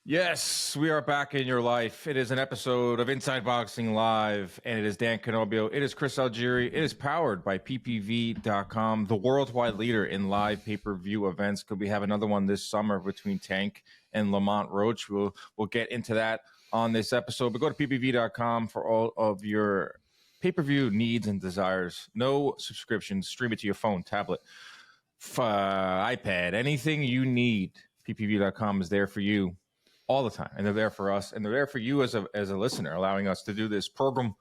Yes, we are back in your life. It is an episode of Inside Boxing Live, and it is Dan Canobio. It is Chris Algieri. It is powered by PPV.com, the worldwide leader in live pay-per-view events. Could we have another one this summer between Tank and Lamont Roach? We'll get into that on this episode, but go to PPV.com for all of your pay-per-view needs and desires. No subscriptions. Stream it to your phone, tablet, iPad, anything you need. PPV.com is there for you all the time, and they're there for us, and they're there for you as a listener, allowing us to do this program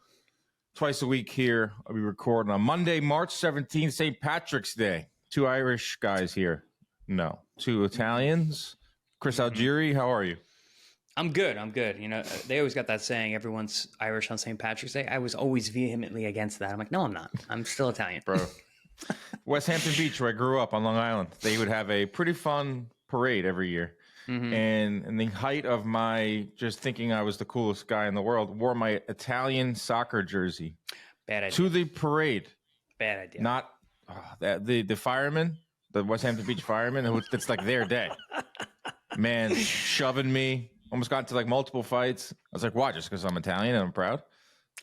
twice a week here. We record on Monday, March 17th, St. Patrick's Day. Two Irish guys here. No, two Italians. Chris Algieri, how are you? I'm good. You know, they always got that saying, everyone's Irish on St. Patrick's Day. I was always vehemently against that. I'm like, no, I'm not. I'm still Italian. Bro. West Hampton Beach, where I grew up on Long Island, they would have a pretty fun parade every year. Mm-hmm. And in the height of my just thinking I was the coolest guy in the world, wore my Italian soccer jersey. Bad idea. To the parade. Bad idea. Not the firemen, the West Hampton Beach firemen, it's like their day. Man, shoving me. Almost got into like multiple fights. I was like, why? Just because I'm Italian and I'm proud?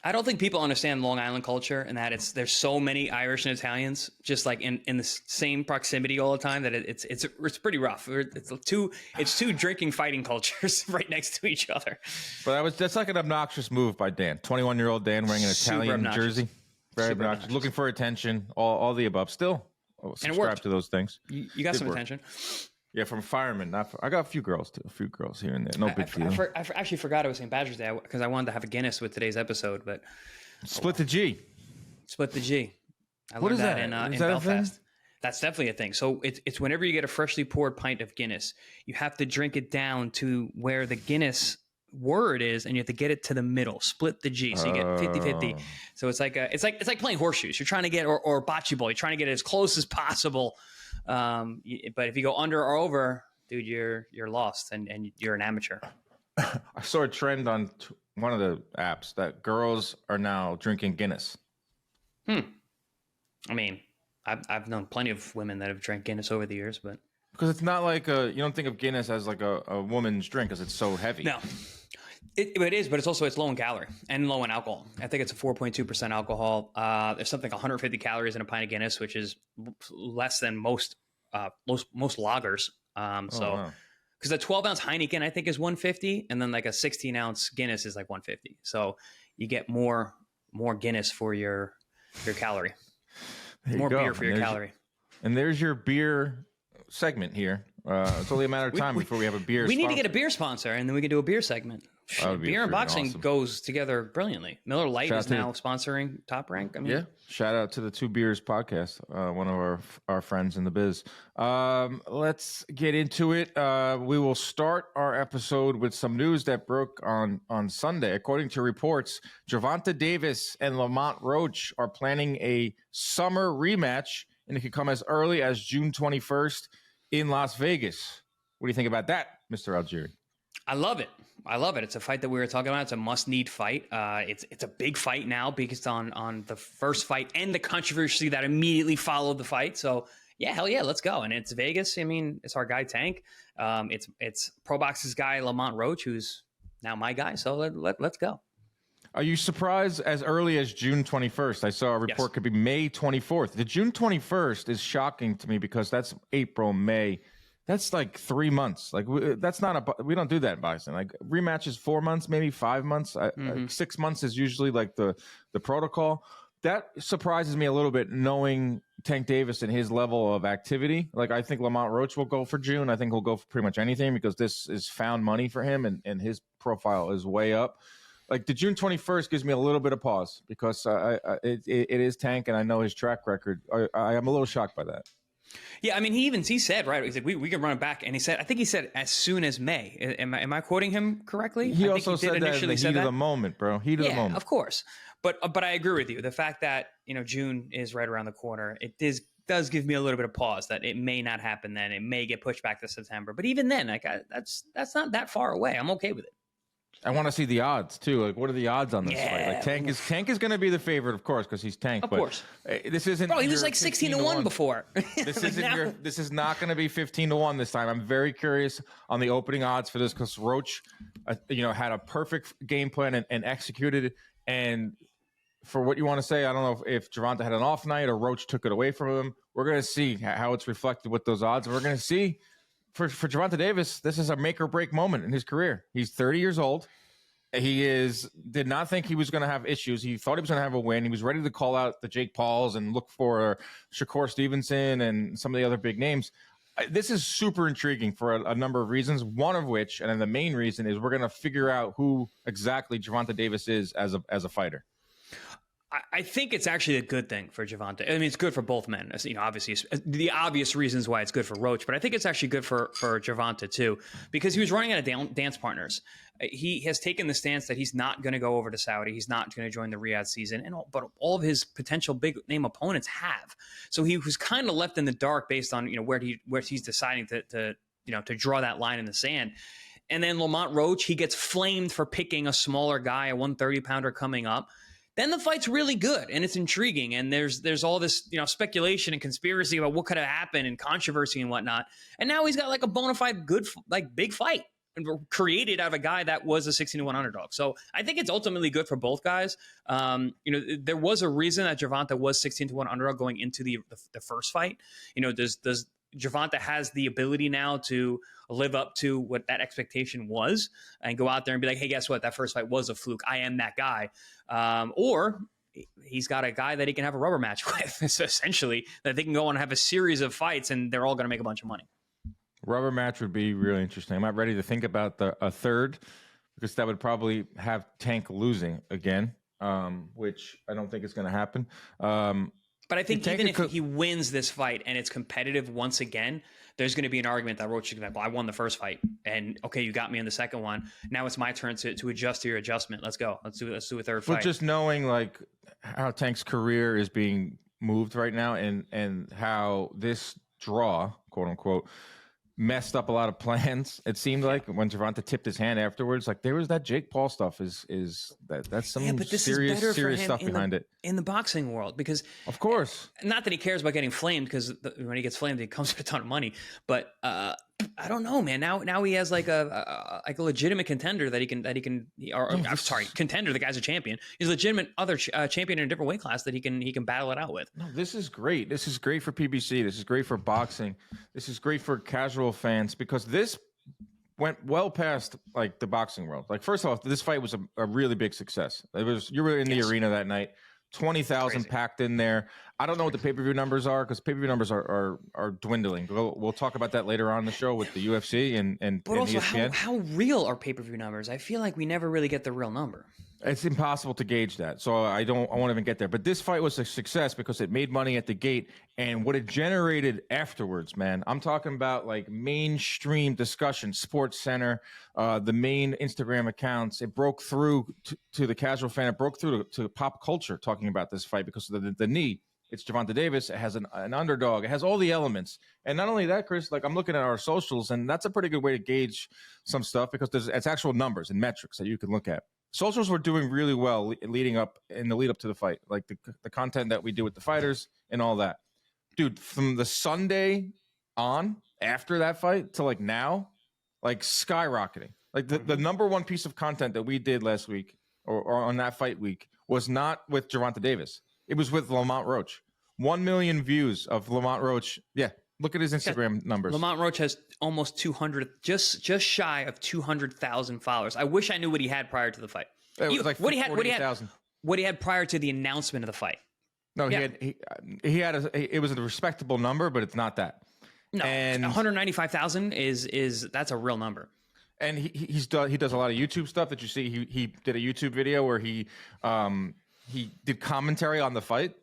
I don't think people understand Long Island culture and that there's so many Irish and Italians just like in the same proximity all the time that it's pretty rough. It's two drinking fighting cultures right next to each other. But that's like an obnoxious move by Dan. 21-year-old Dan wearing an Italian jersey. Very obnoxious. Looking for attention. All the above. Still subscribe to those things. You got some attention. Yeah, from firemen. I got a few girls too. A few girls here and there. No big deal. I actually forgot it was St. Patrick's Day because I wanted to have a Guinness with today's episode. But Split the G. I learned that in Belfast. That's definitely a thing. So it's whenever you get a freshly poured pint of Guinness, you have to drink it down to where the Guinness word is, and you have to get it to the middle. Split the G, so you get 50-50. So it's like playing horseshoes. You're trying to get or bocce ball. You're trying to get it as close as possible. But if you go under or over, dude, you're lost and you're an amateur. I saw a trend on one of the apps that girls are now drinking Guinness. I mean, I've known plenty of women that have drank Guinness over the years, but because it's not like you don't think of Guinness as like a woman's drink because it's so heavy. No, it is, but it's low in calorie and low in alcohol. I think it's a 4.2% alcohol. There's something 150 calories in a pint of Guinness, which is less than most lagers. Because a 12-ounce Heineken I think is 150, and then like a 16-ounce Guinness is like 150. So you get more Guinness for your calorie, more beer for your calorie. And there's your beer segment here. It's only a matter of time before we have a beer. We need to get a beer sponsor, and then we can do a beer segment. Beer and boxing goes together brilliantly. Miller Lite is now sponsoring Top Rank. I mean, yeah. Shout out to the Two Beers podcast, one of our friends in the biz. Let's get into it. We will start our episode with some news that broke on Sunday. According to reports, Gervonta Davis and Lamont Roach are planning a summer rematch, and it could come as early as June 21st in Las Vegas. What do you think about that, Mr. Algieri? I love it. It's a fight that we were talking about. It's a must-need fight. It's a big fight now based on the first fight and the controversy that immediately followed the fight. So, yeah, hell yeah, let's go. And it's Vegas. I mean, it's our guy Tank. It's Pro Box's guy Lamont Roach, who's now my guy. So let's go. Are you surprised as early as June 21st? I saw a report could be May 24th. The June 21st is shocking to me because that's April, May. That's like 3 months. Like that's not we don't do that in boxing. Like rematches 4 months, maybe 5 months. 6 months is usually like the protocol. That surprises me a little bit, knowing Tank Davis and his level of activity. Like I think Lamont Roach will go for June. I think he'll go for pretty much anything because this is found money for him, and his profile is way up. Like the June 21st gives me a little bit of pause because it is Tank, and I know his track record. I am a little shocked by that. Yeah, I mean, he said, right, he said, we can run it back. And I think he said as soon as May. Am I quoting him correctly? He also said that in the heat of the moment, bro. Heat of the moment. Of course. But I agree with you. The fact that, June is right around the corner, it does give me a little bit of pause that it may not happen then. It may get pushed back to September. But even then, like that's not that far away. I'm okay with it. I want to see the odds too. Like, what are the odds on this fight? Like, Tank is going to be the favorite, of course, because he's Tank. Of course. This isn't. Bro, he was like 16-1 before. This isn't This is not going to be 15-1 this time. I'm very curious on the opening odds for this because Roach, had a perfect game plan and executed it. And for what you want to say, I don't know if Gervonta had an off night or Roach took it away from him. We're going to see how it's reflected with those odds. We're going to see. For Gervonta Davis, this is a make or break moment in his career. He's 30 years old. He did not think he was going to have issues. He thought he was going to have a win. He was ready to call out the Jake Pauls and look for Shakur Stevenson and some of the other big names. This is super intriguing for a number of reasons, one of which, and then the main reason, is we're going to figure out who exactly Gervonta Davis is as a fighter. I think it's actually a good thing for Gervonta. I mean, it's good for both men. Obviously, the obvious reasons why it's good for Roach, but I think it's actually good for Gervonta too, because he was running out of dance partners. He has taken the stance that he's not going to go over to Saudi. He's not going to join the Riyadh season, but all of his potential big name opponents have. So he was kind of left in the dark based on where he's deciding to draw that line in the sand. And then Lamont Roach, he gets flamed for picking a smaller guy, a 130-pounder coming up. Then the fight's really good and it's intriguing. And there's all this, speculation and conspiracy about what could have happened and controversy and whatnot. And now he's got like a bona fide good, like big fight and created out of a guy that was a 16-1 underdog. So I think it's ultimately good for both guys. There was a reason that Gervonta was 16-1 underdog going into the first fight. Does Gervonta has the ability now to live up to what that expectation was and go out there and be like, hey, guess what? That first fight was a fluke. I am that guy. Or he's got a guy that he can have a rubber match with, so essentially, that they can go on and have a series of fights and they're all going to make a bunch of money. Rubber match would be really interesting. I'm not ready to think about a third because that would probably have Tank losing again, which I don't think is going to happen. But I think even if he wins this fight and it's competitive once again, there's going to be an argument that Roach is going to be, well, I won the first fight, and okay, you got me in the second one. Now it's my turn to adjust to your adjustment. Let's go. Let's do a third fight. But just knowing like how Tank's career is being moved right now, and how this draw, quote unquote, messed up a lot of plans. It seemed like when Gervonta tipped his hand afterwards, like there was that Jake Paul stuff that's some serious stuff behind it in the boxing world, because of course, not that he cares about getting flamed, because when he gets flamed, it comes with a ton of money. But I don't know, man. Now he has like a legitimate contender contender. The guy's a champion. He's a legitimate other champion in a different weight class that he can battle it out with. No, this is great. This is great for PBC. This is great for boxing. This is great for casual fans, because this went well past like the boxing world. Like, first off, this fight was a really big success. You were in the arena that night. 20,000 packed in there. I don't know what the pay-per-view numbers are, because pay-per-view numbers are dwindling. We'll talk about that later on in the show with the UFC and but also ESPN. How real are pay-per-view numbers? I feel like we never really get the real number. It's impossible to gauge that, so I won't even get there. But this fight was a success because it made money at the gate, and what it generated afterwards, man. I'm talking about like mainstream discussion, Sports Center, the main Instagram accounts. It broke through to the casual fan. It broke through to pop culture talking about this fight because of the knee. It's Gervonta Davis. It has an underdog. It has all the elements. And not only that, Chris, like I'm looking at our socials, and that's a pretty good way to gauge some stuff, because it's actual numbers and metrics that you can look at. Socials were doing really well leading up in the lead up to the fight, like the content that we do with the fighters and all that. Dude, from the Sunday on after that fight to like now, like skyrocketing. Like the number one piece of content that we did last week or on that fight week was not with Gervonta Davis. It was with Lamont Roach. 1 million views of Lamont Roach. Yeah, look at his Instagram numbers. Lamont Roach has almost 200, just shy of 200,000 followers. I wish I knew what he had prior to the fight. It was like 40,000. What he had prior to the announcement of the fight. No, he had it was a respectable number, but it's not that. No, and 195,000 that's a real number. And he does a lot of YouTube stuff that you see. He did a YouTube video where he did commentary on the fight.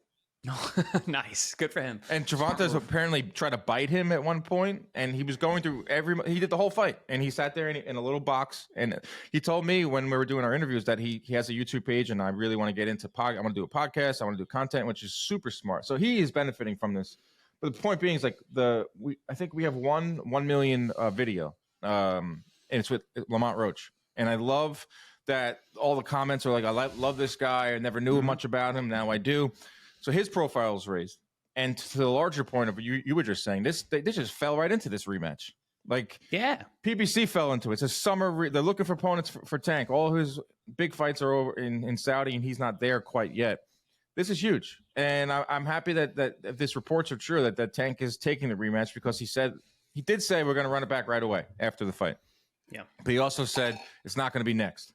Nice. Good for him. And Gervonta's apparently tried to bite him at one point, and he was going through he did the whole fight, and he sat there in a little box, and he told me when we were doing our interviews that he has a YouTube page, and I really want to get into I want to do a podcast, I want to do content, which is super smart. So he is benefiting from this. But the point being is like I think we have 1 million video, and it's with Lamont Roach. And I love that all the comments are like, I love this guy. I never knew much about him. Now I do. So his profile is raised. And to the larger point of you were just saying, this just fell right into this rematch. Like, yeah, PBC fell into it. It's a summer. They're looking for opponents for Tank. All his big fights are over in Saudi, and he's not there quite yet. This is huge. And I'm happy that if these reports are true, that Tank is taking the rematch, because he did say we're going to run it back right away after the fight. Yeah. But he also said it's not going to be next.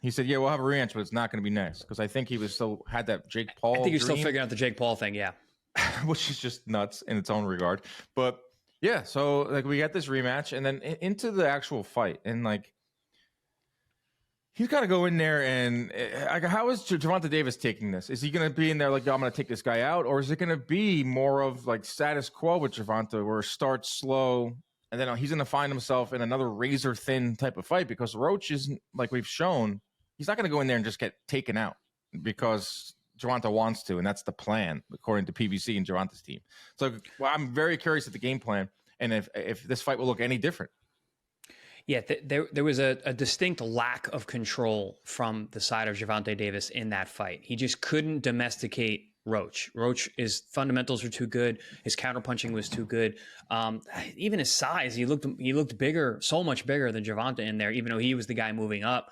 He said, yeah, we'll have a rematch, but it's not going to be next, because I think he was still had that Jake Paul. I think he's dream, still figuring out the Jake Paul thing, yeah. which is just nuts in its own regard. But yeah, so like we got this rematch, and then into the actual fight, and like he's got to go in there and how is Gervonta Davis taking this? Is he going to be in there like, yo, I'm going to take this guy out, or is it going to be more of like status quo with Gervonta, where it starts slow? And then he's going to find himself in another razor thin type of fight, because Roach is, like we've shown, he's not going to go in there and just get taken out because Gervonta wants to. And that's the plan, according to PBC and Gervonta's team. So I'm very curious at the game plan and if this fight will look any different. Yeah, there was a distinct lack of control from the side of Gervonta Davis in that fight. He just couldn't domesticate Roach. His fundamentals were too good. His counterpunching was too good. Even his size, he looked bigger, so much bigger than Gervonta in there, even though he was the guy moving up.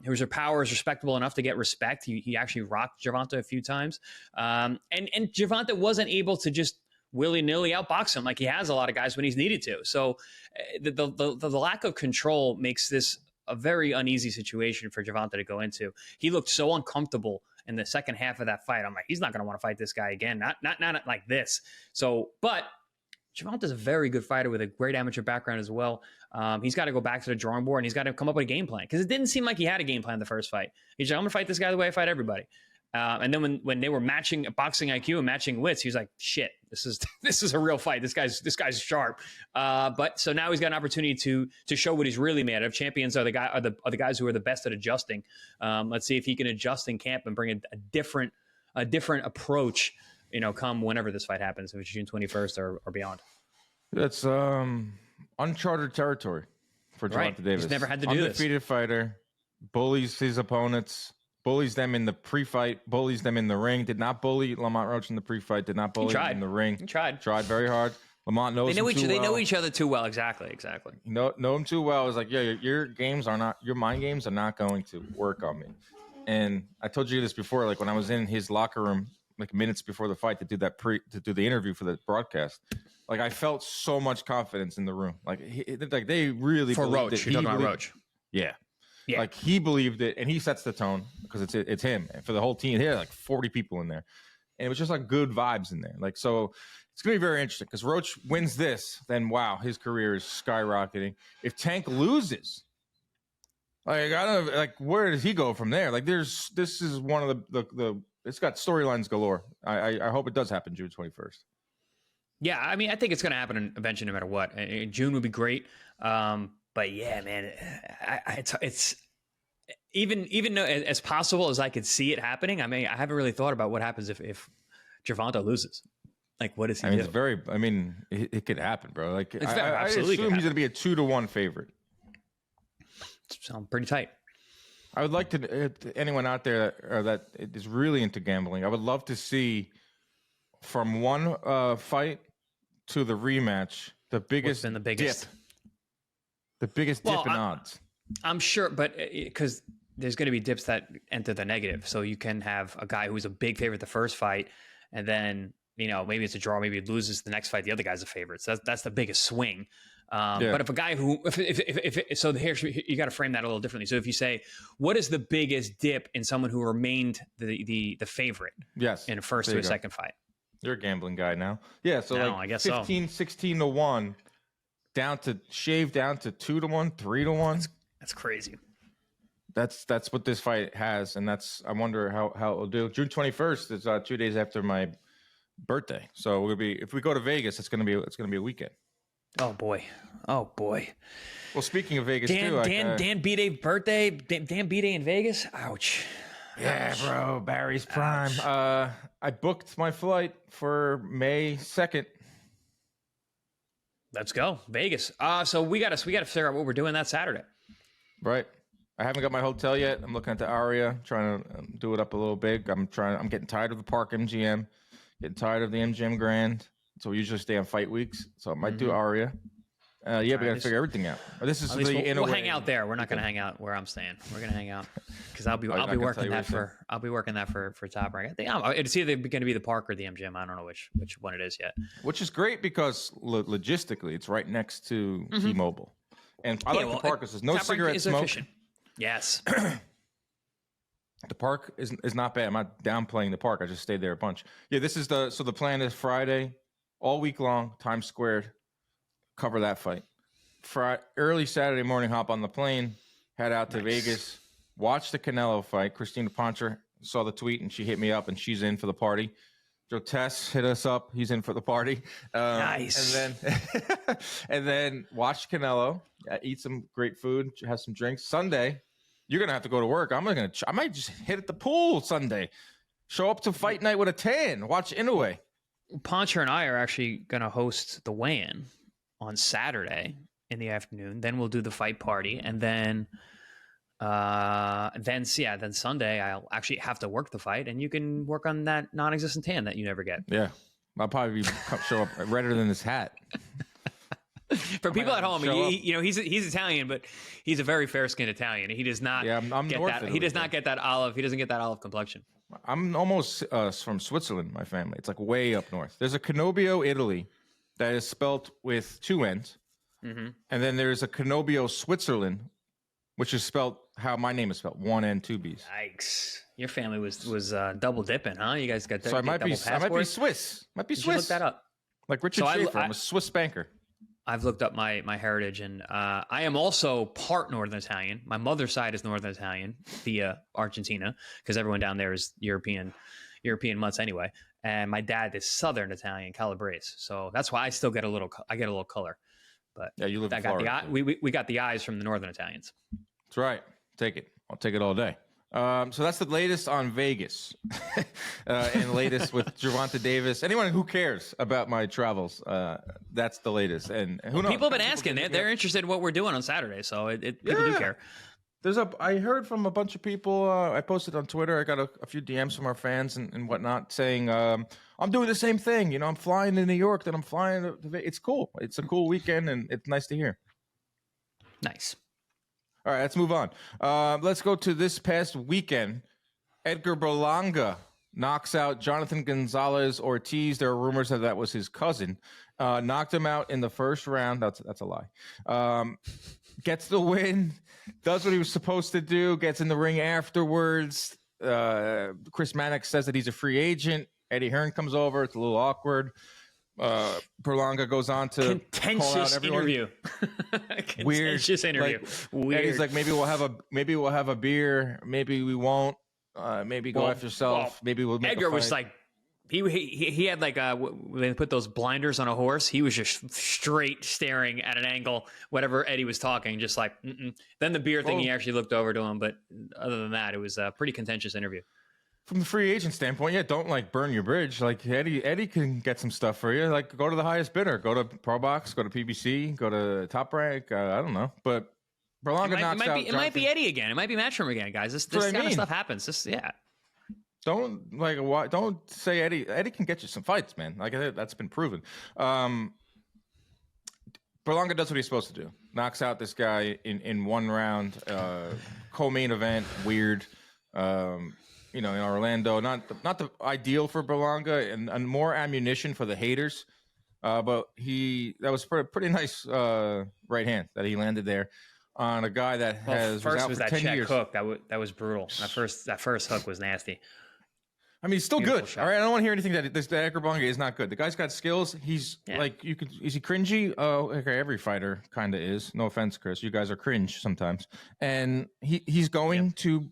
His power is respectable enough to get respect. He actually rocked Gervonta a few times. And Gervonta wasn't able to just willy-nilly outbox him like he has a lot of guys when he's needed to. So the lack of control makes this a very uneasy situation for Gervonta to go into. He looked so uncomfortable in the second half of that fight. I'm like, he's not going to want to fight this guy again. Not like this. So, but Gervonta's a very good fighter with a great amateur background as well. He's got to go back to the drawing board, and he's got to come up with a game plan, because it didn't seem like he had a game plan the first fight. He's like, I'm going to fight this guy the way I fight everybody. And then when they were matching boxing IQ and matching wits, he was like, shit, this is a real fight. This guy's sharp. But so now he's got an opportunity to show what he's really made of. Champions are the guys who are the best at adjusting. Let's see if he can adjust in camp and bring a different approach, come whenever this fight happens, if it's June 21st or beyond. That's uncharted territory for Gervonta Davis. He's never had to do this. Undefeated fighter, bullies his opponents, bullies them in the pre-fight, bullies them in the ring. Did not bully Lamont Roach in the pre-fight. Did not bully him in the ring. He tried very hard. Lamont knows they know each other too well. Exactly. Know him too well. I was like, yeah, your mind games are not going to work on me. And I told you this before, like when I was in his locker room, like minutes before the fight to do the interview for the broadcast. Like I felt so much confidence in the room. Like they really for Roach. You're talking about Roach. Yeah. Like he believed it, and he sets the tone because it's him. And for the whole team, he had like 40 people in there, and it was just like good vibes in there. Like, so it's gonna be very interesting, because Roach wins this, then wow, his career is skyrocketing. If Tank loses, where does he go from there? Like, this is one of the it's got storylines galore. I hope it does happen June 21st. Yeah, I mean, I think it's going to happen eventually, no matter what. June would be great. But yeah, man, it's even though as possible as I could see it happening. I mean, I haven't really thought about what happens if Gervonta loses. Like, what does he do? It could happen, bro. Like, I absolutely assume he's going to be a 2-1 favorite. Sounds pretty tight. I would like to anyone out there that is really into gambling, I would love to see from one fight to the rematch the biggest dip. The biggest dip in odds. I'm sure, but because there's going to be dips that enter the negative. So you can have a guy who's a big favorite the first fight, and then maybe it's a draw, maybe it loses the next fight. The other guy's a favorite. So that's the biggest swing. But if a guy who, so here you got to frame that a little differently. So if you say, what is the biggest dip in someone who remained the favorite? Yes, in a first to a second fight. You're a gambling guy now. Yeah, so no, I guess 15, 16-1, down to 2-1, 3-1. That's crazy. That's what this fight has, and I wonder how it'll do. June 21st is 2 days after my birthday, so if we go to Vegas, it's gonna be a weekend. Oh boy. Well, speaking of Vegas, Dan B-Day birthday. Dan B-Day in Vegas. Ouch. Yeah, bro. Barry's prime. I booked my flight for May 2nd. Let's go Vegas. So we got to figure out what we're doing that Saturday. Right. I haven't got my hotel yet. I'm looking at the Aria, trying to do it up a little big. I'm getting tired of the Park MGM, getting tired of the MGM Grand. So we usually stay on fight weeks. So I might do Aria. Yeah, we got to figure everything out. This is we'll hang out there. We're not going to hang out where I'm staying. We're going to hang out because I'll be working that for Top Rank. I think it's either going to be the Park or the MGM. I don't know which one it is yet. Which is great because logistically, it's right next to T-Mobile, and I like the Park because there's no cigarette smoke. Efficient. Yes. The Park is not bad. I'm not downplaying the Park. I just stayed there a bunch. Yeah, this is the plan is Friday, all week long, Times Square. Cover that fight. Early Saturday morning, hop on the plane, head out to Vegas, watch the Canelo fight. Christina Poncher saw the tweet and she hit me up and she's in for the party. Joe Tess hit us up. He's in for the party. Nice. And then watch Canelo, eat some great food, have some drinks. Sunday, you're going to have to go to work. I might just hit at the pool Sunday. Show up to fight night with a tan. Watch Inoue. Poncher and I are actually going to host the weigh-in on Saturday in the afternoon. Then we'll do the fight party, and then Sunday I'll actually have to work the fight, and you can work on that non-existent tan that you never get. Yeah, I'll probably show up redder than this hat. For people at home, he's Italian, but he's a very fair-skinned Italian. He does not. Yeah, I'm get that. He does not get that olive. He doesn't get that olive complexion. I'm almost from Switzerland. My family. It's like way up north. There's a Cannobio, Italy, that is spelt with two N's. Mm-hmm. And then there's a Cannobio, Switzerland, which is spelt how my name is spelled, one N, two B's. Yikes! Your family was double dipping, huh? You guys got so I might be Swiss. Might be Swiss. Look that up. Like Richard Schaefer, I'm a Swiss banker. I've looked up my heritage, and I am also part Northern Italian. My mother's side is Northern Italian via Argentina, because everyone down there is European mutts anyway. And my dad is Southern Italian, Calabrese. So that's why I still get a little color. But yeah, you live in Florida. We got the eyes from the Northern Italians. That's right. Take it. I'll take it all day. So that's the latest on Vegas, and latest with Gervonta Davis. Anyone who cares about my travels, that's the latest. And who knows? People have been asking. They're interested in what we're doing on Saturday, so people do care. I heard from a bunch of people. I posted on Twitter. I got a few DMs from our fans and whatnot saying, I'm doing the same thing. I'm flying to New York, then I'm flying to Vegas. It's cool. It's a cool weekend, and it's nice to hear. Nice. All right, let's move on. Let's go to this past weekend. Edgar Berlanga knocks out Jonathan Gonzalez Ortiz. There are rumors that was his cousin. Knocked him out in the first round. That's a lie. Gets the win. Does what he was supposed to do. Gets in the ring afterwards. Chris Mannix says that he's a free agent. Eddie Hearn comes over. It's a little awkward. Berlanga goes on to contentious interview. Weird. Contentious interview. Weird. Eddie's like, maybe we'll have a beer. Maybe we won't. Maybe go after yourself. Maybe we'll make Edgar a fight. was like, he had like when they put those blinders on a horse, he was just straight staring at an angle, whatever Eddie was talking, just like, Then the beer thing, he actually looked over to him. But other than that, it was a pretty contentious interview. From the free agent standpoint, yeah, don't like burn your bridge. Like Eddie can get some stuff for you. Like go to the highest bidder, go to Pro Box, go to PBC, go to Top Rank. I don't know, but Berlanga knocks out. It might be Eddie again. It might be Matchroom again, guys. This kind of stuff happens. Don't say Eddie. Eddie can get you some fights, man. Like that's been proven. Berlanga does what he's supposed to do. Knocks out this guy in one round. Co-main event. Weird. In Orlando, not the ideal for Berlanga, and more ammunition for the haters. But that was pretty nice right hand that he landed there on a guy that was out for 10 years. Hook that was brutal. That first hook was nasty. I mean, he's still Beautiful good. Shot. All right, I don't want to hear anything that Edgar Berlanga is not good. The guy's got skills. He's is he cringy? Oh, okay, every fighter kind of is. No offense, Chris. You guys are cringe sometimes, and he's going to.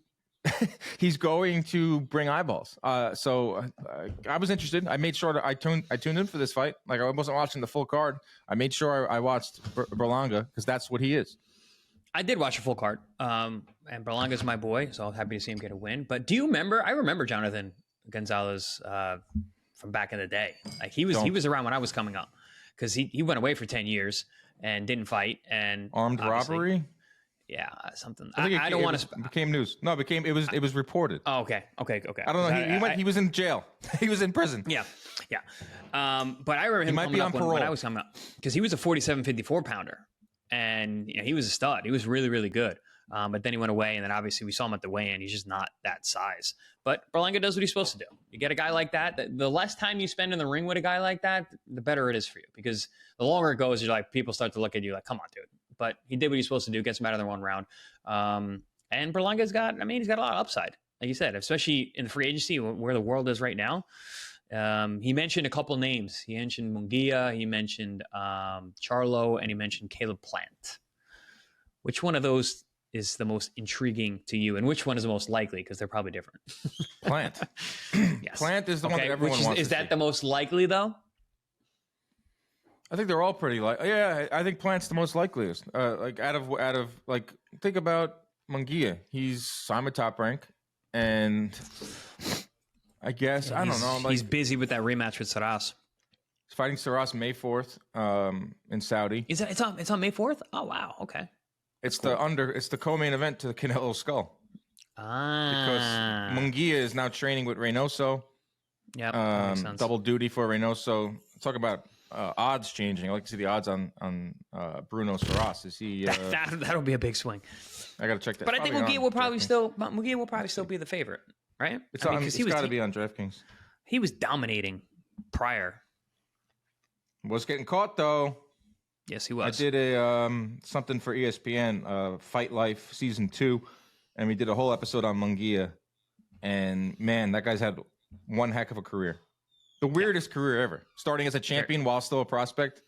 He's going to bring eyeballs. So I was interested. I made sure that I tuned in for this fight. Like I wasn't watching the full card. I made sure I watched Berlanga because that's what he is. I did watch a full card. And Berlanga's my boy, so I'm happy to see him get a win. But do you remember? I remember Jonathan Gonzalez from back in the day. Like he was around when I was coming up because he went away for 10 years and didn't fight and armed robbery. Yeah, something. I don't want to. Became news. No, it was reported. Oh, okay. I don't know. He was in jail. He was in prison. Yeah. But I remember him coming up when I was coming up because he was a 47-54 pounder, and he was a stud. He was really, really good. But then he went away, and then obviously we saw him at the weigh-in. He's just not that size. But Berlanga does what he's supposed to do. You get a guy like that, the less time you spend in the ring with a guy like that, the better it is for you. Because the longer it goes, you're like, people start to look at you like, come on, dude. But he did what he's supposed to do, gets him out of the 1 round. And Berlanga's got a lot of upside, like you said, especially in the free agency where the world is right now. He mentioned a couple names. He mentioned Munguia, he mentioned Charlo, and he mentioned Caleb Plant. Which one of those is the most intriguing to you, and which one is the most likely? Because they're probably different. Plant. Yes. Plant is the one that everyone wants. Is that the most likely though? I think they're all pretty Yeah, I think Plant's the most likeliest. Like out of like, think about Munguia. I'm a Top Rank, and I guess I don't know. He's busy with that rematch with Saras. He's fighting Saras May 4th in Saudi. Is that it's on May 4th? Oh wow, okay. It's the co-main event to the Canelo Skull. Because Munguia is now training with Reynoso. Yeah, that makes sense. Double duty for Reynoso. Talk about odds changing. I like to see the odds on Bruno Saras. Is he? That'll be a big swing. I gotta check that. But I think Munguia will probably still be the favorite, right? It's got to be on DraftKings. He was dominating prior. Was getting caught though. Yes, he was. I did a something for ESPN, Fight Life Season 2, and we did a whole episode on Munguia. And man, that guy's had one heck of a career. The weirdest career ever. Starting as a champion while still a prospect,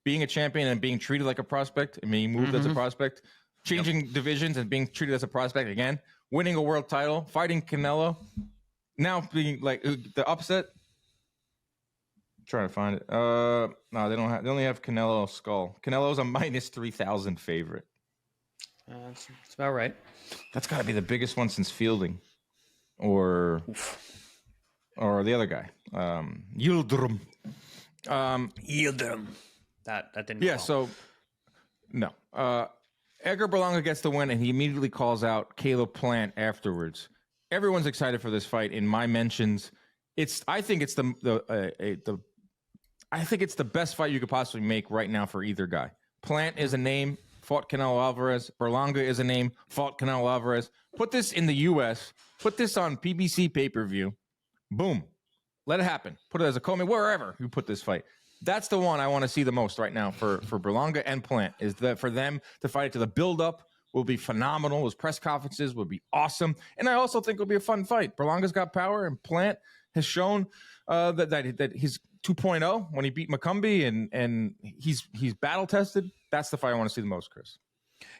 being a champion and being treated like a prospect. I mean, he moved as a prospect, changing divisions and being treated as a prospect again, winning a world title, fighting Canelo, now being like the upset. Trying to find it. No, they don't have. They only have Canelo Skull. Canelo's a minus 3,000 favorite. That's about right. That's got to be the biggest one since Fielding, or the other guy, Yildirim. Yildirim. That didn't. Yeah. So no. Edgar Berlanga gets the win, and he immediately calls out Caleb Plant afterwards. Everyone's excited for this fight. In my mentions, I think it's the best fight you could possibly make right now for either guy. Plant is a name, fought Canelo Alvarez. Berlanga is a name, fought Canelo Alvarez. Put this in the U.S. Put this on PBC pay-per-view. Boom. Let it happen. Put it as a co-main, wherever you put this fight. That's the one I want to see the most right now for Berlanga and Plant, is that for them to fight it to the build-up will be phenomenal. Those press conferences will be awesome. And I also think it'll be a fun fight. Berlanga's got power, and Plant has shown that he's 2.0 when he beat McCumbee, and he's battle tested. That's the fight I want to see the most, Chris.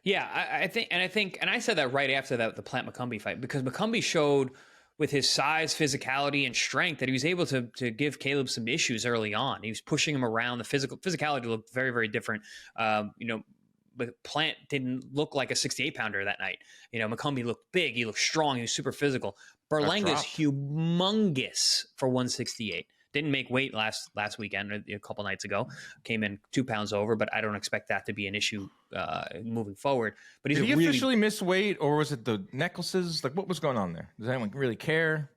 Yeah, I think, and I said that right after the Plant McCumbee fight, because McCumbee showed with his size, physicality, and strength that he was able to give Caleb some issues early on. He was pushing him around. The physicality looked very, very different. But Plant didn't look like a 68-pounder that night. McCumbee looked big. He looked strong. He was super physical. Berlanga's humongous for 168. Didn't make weight last weekend, a couple nights ago. Came in 2 pounds over, but I don't expect that to be an issue moving forward. But did he officially miss weight, or was it the necklaces? Like, what was going on there? Does anyone really care?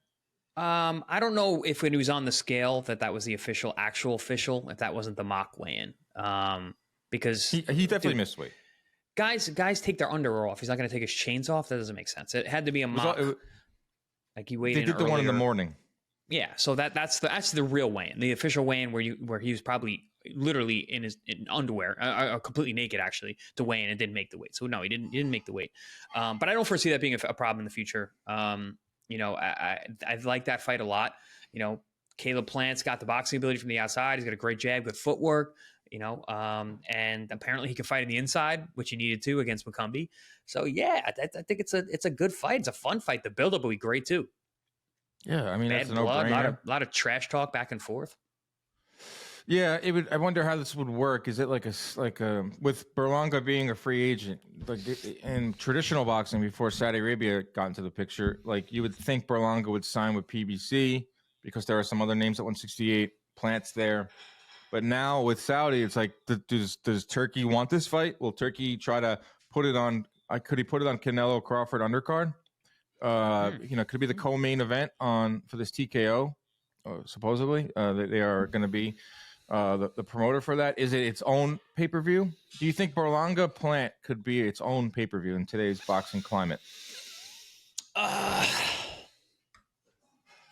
I don't know if when he was on the scale that was the actual official, if that wasn't the mock weigh-in. Because he definitely missed weight. Guys take their underwear off. He's not going to take his chains off. That doesn't make sense. It had to be a mock. Like he weighed in earlier. They did the one in the morning. Yeah, so that's the real weigh-in, the official weigh-in where he was probably literally in underwear, completely naked actually, to weigh in and didn't make the weight. So no, he didn't make the weight. But I don't foresee that being a problem in the future. I like that fight a lot. Caleb Plant's got the boxing ability from the outside. He's got a great jab, good footwork. And apparently he can fight in the inside, which he needed to against McCumbee. So yeah, I think it's a good fight. It's a fun fight. The buildup will be great too. Yeah, I mean, bad that's a blood, no-brainer. a lot of trash talk back and forth. Yeah, it would. I wonder how this would work. Is it like with Berlanga being a free agent, like in traditional boxing before Saudi Arabia got into the picture? Like you would think Berlanga would sign with PBC because there are some other names at 168. Plant's there. But now with Saudi, it's like, does Turkey want this fight? Will Turkey try to put it on Could he put it on Canelo Crawford undercard? Could it be the co-main event for this TKO? Supposedly, they are going to be the promoter for that. Is it its own pay-per-view? Do you think Berlanga Plant could be its own pay-per-view in today's boxing climate?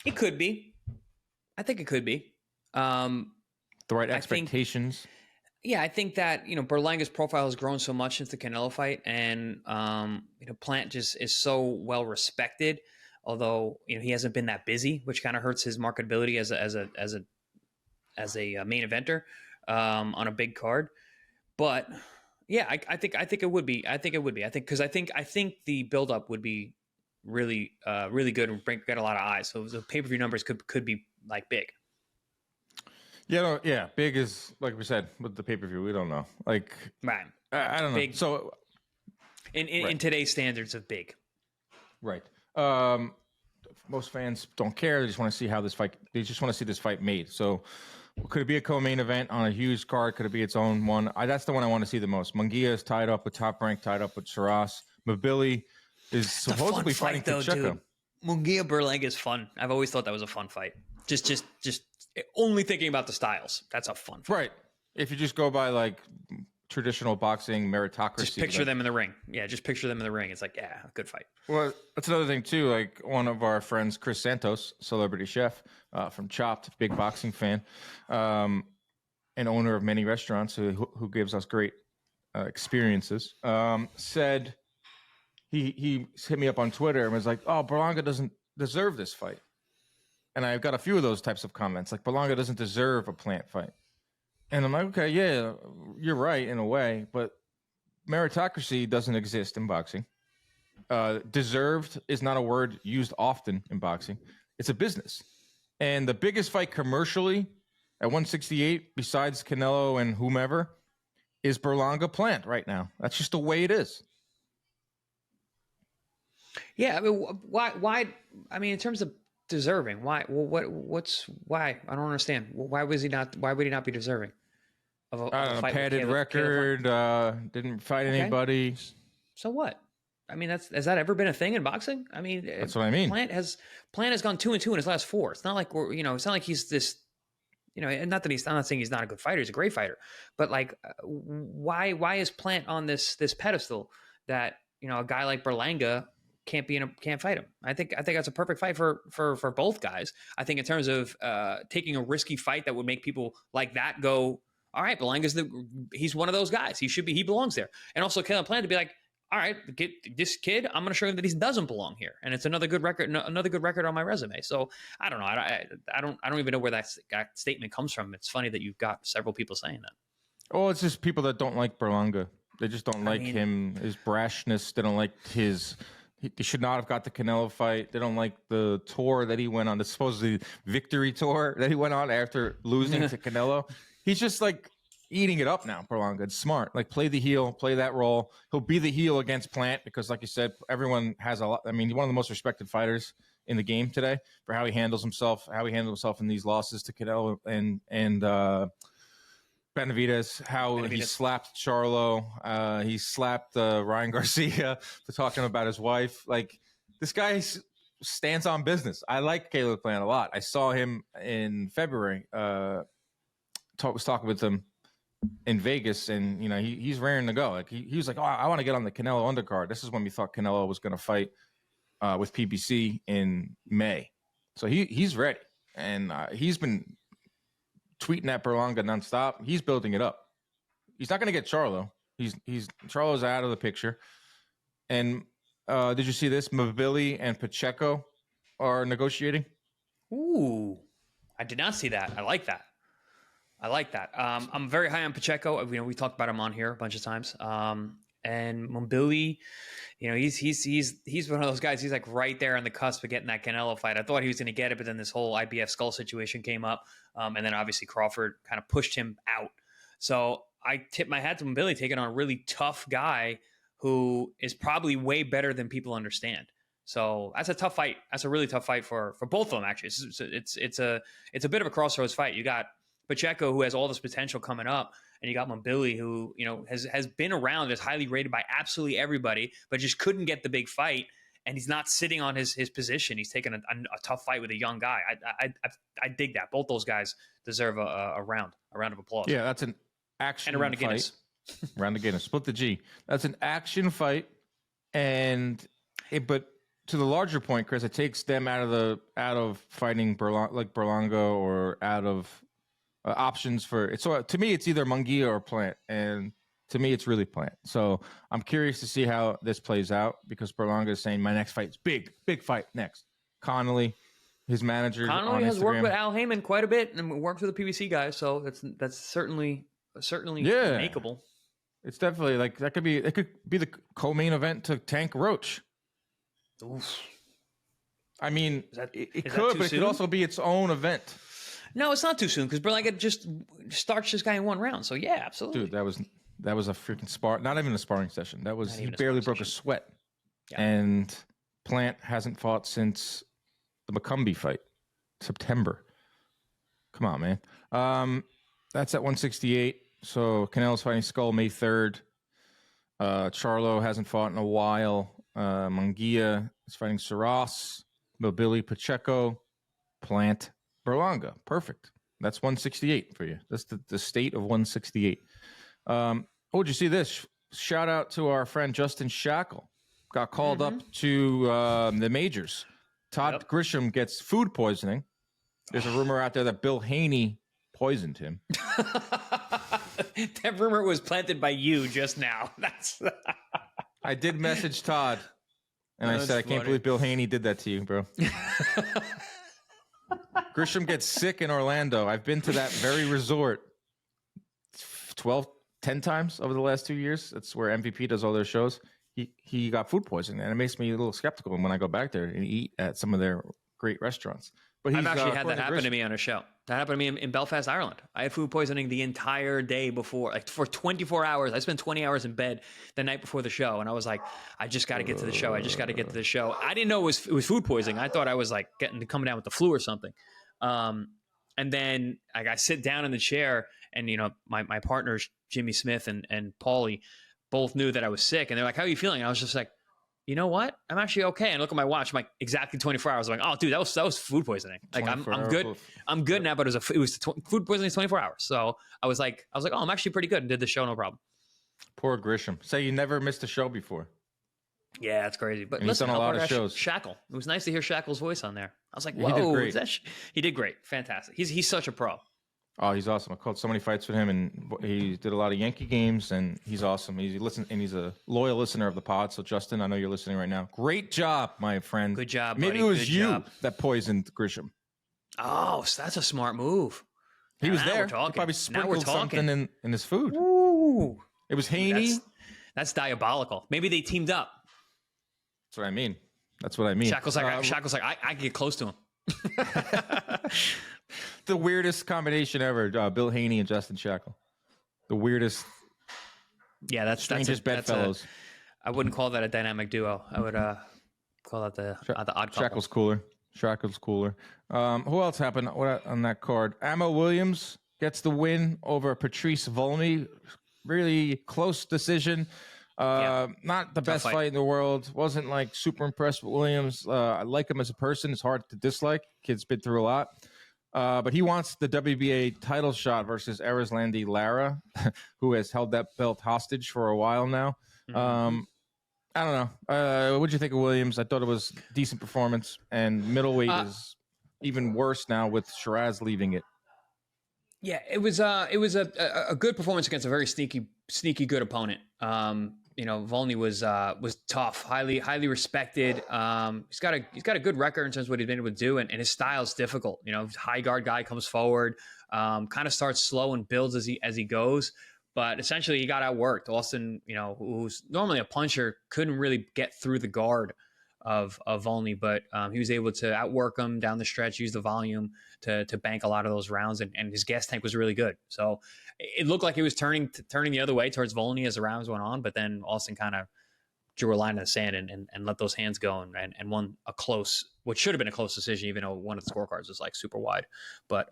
It could be. I think it could be. The right expectations. I think that, Berlanga's profile has grown so much since the Canelo fight, and Plant just is so well respected. Although he hasn't been that busy, which kind of hurts his marketability as a main eventer on a big card. But yeah, I think it would be. I think the buildup would be really good and get a lot of eyes. So the pay-per-view numbers could be like big. Yeah, big is like we said with the pay-per-view. We don't know. Like, right. I don't know. Big. So in today's standards of big, right. Most fans don't care. They just want to see how this fight. They just want to see this fight made. So, could it be a co-main event on a huge card? Could it be its own one? That's the one I want to see the most. Munguia is tied up with Top Rank, tied up with Shiraz. Mabili is supposedly fighting Pacheco. Munguia Berlanga is fun. I've always thought that was a fun fight. Just only thinking about the styles. That's a fun fight. Right. If you just go by like traditional boxing meritocracy. Just picture them in the ring. Yeah, just picture them in the ring. It's like, yeah, good fight. Well, that's another thing too. Like one of our friends, Chris Santos, celebrity chef from Chopped, big boxing fan, and owner of many restaurants who gives us great experiences, said he hit me up on Twitter and was like, "Oh, Berlanga doesn't deserve this fight." And I've got a few of those types of comments, like Berlanga doesn't deserve a Plant fight. And I'm like, okay, yeah, you're right in a way, but meritocracy doesn't exist in boxing. Deserved is not a word used often in boxing. It's a business. And the biggest fight commercially at 168, besides Canelo and whomever, is Berlanga Plant right now. That's just the way it is. Yeah, I mean, why? I mean, in terms of deserving, why? Well, why? I don't understand. Why would he not be deserving? Of a fight padded record, didn't fight anybody. So what? I mean, has that ever been a thing in boxing? I mean, that's what I mean. Plant has gone 2-2 in his last 4. It's not like it's not like he's this, and not that I'm not saying he's not a good fighter. He's a great fighter, but like, why is Plant on this pedestal that a guy like Berlanga can't fight him? I think that's a perfect fight for both guys. I think in terms of taking a risky fight that would make people like that go, all right, he's one of those guys. He belongs there. And also Caleb Plant to be like, all right, this kid, I'm going to show him that he doesn't belong here. And it's another good record on my resume. So I don't know. I don't even know where that statement comes from. It's funny that you've got several people saying that. Oh, it's just people that don't like Berlanga. They just don't like him, his brashness. They don't like he should not have got the Canelo fight. They don't like the tour that he went on, the supposedly victory tour that he went on after losing to Canelo. He's just like eating it up now, Berlanga. It's smart. Like, play the heel, play that role. He'll be the heel against Plant because, like you said, everyone has a lot. I mean, he's one of the most respected fighters in the game today for how he handles himself in these losses to Canelo and Benavidez, he slapped Charlo. He slapped Ryan Garcia for talking about his wife. Like, this guy stands on business. I like Caleb Plant a lot. I saw him in February. Was talking with him in Vegas, and he's raring to go. Like he was like, "Oh, I want to get on the Canelo undercard." This is when we thought Canelo was going to fight with PBC in May, so he's ready, and he's been tweeting at Berlanga nonstop. He's building it up. He's not going to get Charlo. Charlo's out of the picture. And did you see this? Mabili and Pacheco are negotiating. Ooh, I did not see that. I like that. I'm very high on Pacheco. We talked about him on here a bunch of times. And Mabili, he's one of those guys. He's like right there on the cusp of getting that Canelo fight. I thought he was going to get it, but then this whole IBF skull situation came up. And then obviously Crawford kind of pushed him out. So I tip my hat to Mabili taking on a really tough guy who is probably way better than people understand. So that's a tough fight. That's a really tough fight for both of them, actually. It's a bit of a crossroads fight. You got Pacheco, who has all this potential coming up, and you got Mobili, who has been around, is highly rated by absolutely everybody, but just couldn't get the big fight. And he's not sitting on his position. He's taking a tough fight with a young guy. I dig that. Both those guys deserve a round of applause. Yeah, that's an action and a round fight. of Guinness. Round of Guinness. Split the G. That's an action fight, but to the larger point, Chris, it takes them out of fighting Berlanga or out of options for it. So to me, it's either Munguia or Plant, and to me, it's really Plant. So I'm curious to see how this plays out because Berlanga is saying my next fight is big fight next. Connolly, his manager, Connolly has worked with Al Heyman quite a bit and worked with the PBC guys, so that's certainly makeable. It's definitely like it could be the co-main event to Tank Roach. Oof. I mean, it could, but it could also be its own event. No, it's not too soon because Berlanga just starts this guy in one round. So yeah, absolutely. Dude, that was a freaking not even a sparring session. That was he barely broke a sweat. Yeah. And Plant hasn't fought since the McCumbee fight, September. Come on, man. That's at 168. So Canelo's fighting Skull May 3rd. Charlo hasn't fought in a while. Munguia is fighting Saras. Mobili, Pacheco, Plant, Berlanga. Perfect. That's 168 for you. That's the state of 168. Did you see this? Shout out to our friend Justin Shackle. Got called up to the majors. Todd Grisham gets food poisoning. There's a rumor out there that Bill Haney poisoned him. That rumor was planted by you just now. I did message Todd, and I said, I can't believe Bill Haney did that to you, bro. Grisham gets sick in Orlando. I've been to that very resort 10 times over the last 2 years. That's where MVP does all their shows. He got food poisoning, and it makes me a little skeptical when I go back there and eat at some of their great restaurants. But I've actually had that happen to me on a show. That happened to me in Belfast, Ireland. I had food poisoning the entire day before, like for 24 hours. I spent 20 hours in bed the night before the show, and I was like, I just got to get to the show. I just got to get to the show. I didn't know it was food poisoning. I thought I was like coming down with the flu or something. And then I sit down in the chair, and my partners Jimmy Smith and Paulie both knew that I was sick, and they're like, "How are you feeling?" And I was just like, "You know what? I'm actually okay." And I look at my watch. I'm like, exactly 24 hours. I'm like, "Oh, dude, that was food poisoning. Like, I'm good. I'm good now." But it was food poisoning is 24 hours. So I was like, "Oh, I'm actually pretty good," and did the show no problem. Poor Grisham. Say you never missed a show before. Yeah, that's crazy. But and listen, he's done a lot of shows. Shackle. It was nice to hear Shackle's voice on there. I was like, "Whoa, he did great. He did great. Fantastic. He's such a pro." Oh, he's awesome. I called so many fights with him, and he did a lot of Yankee games, and he's awesome. He's a loyal listener of the pod. So, Justin, I know you're listening right now. Great job, my friend. Good job, Maybe buddy. it was you that poisoned Grisham. Oh, so that's a smart move. He was there. He probably sprinkled something in his food. Ooh. It was Haney. That's diabolical. Maybe they teamed up. That's what I mean. Shackle's like, I can get close to him. The weirdest combination ever. Bill Haney and Justin Shackle. The weirdest. Yeah, that's strangest bedfellows. I wouldn't call that a dynamic duo. I would call that the odd couple. Shackle's cooler. Who else happened on that card? Amo Williams gets the win over Patrice Volney. Really close decision. Not the best fight in the world. Wasn't like super impressed with Williams. I like him as a person. It's hard to dislike. Kid's been through a lot. But he wants the WBA title shot versus Erislandy Lara, who has held that belt hostage for a while now. I don't know. What'd you think of Williams? I thought it was a decent performance, and middleweight is even worse now with Shiraz leaving it. Yeah, it was a good performance against a very sneaky good opponent. Volney was tough, highly respected. He's got a good record in terms of what he's been able to do, and his style is difficult. High guard guy comes forward, kind of starts slow and builds as he goes. But essentially, he got outworked. Austin, who's normally a puncher, couldn't really get through the guard of Volney, but he was able to outwork him down the stretch, use the volume to bank a lot of those rounds, and his gas tank was really good. So it looked like he was turning the other way towards Volney as the rounds went on, but then Austin kind of drew a line in the sand and let those hands go and won a close, what should have been a close decision, even though one of the scorecards was like super wide. But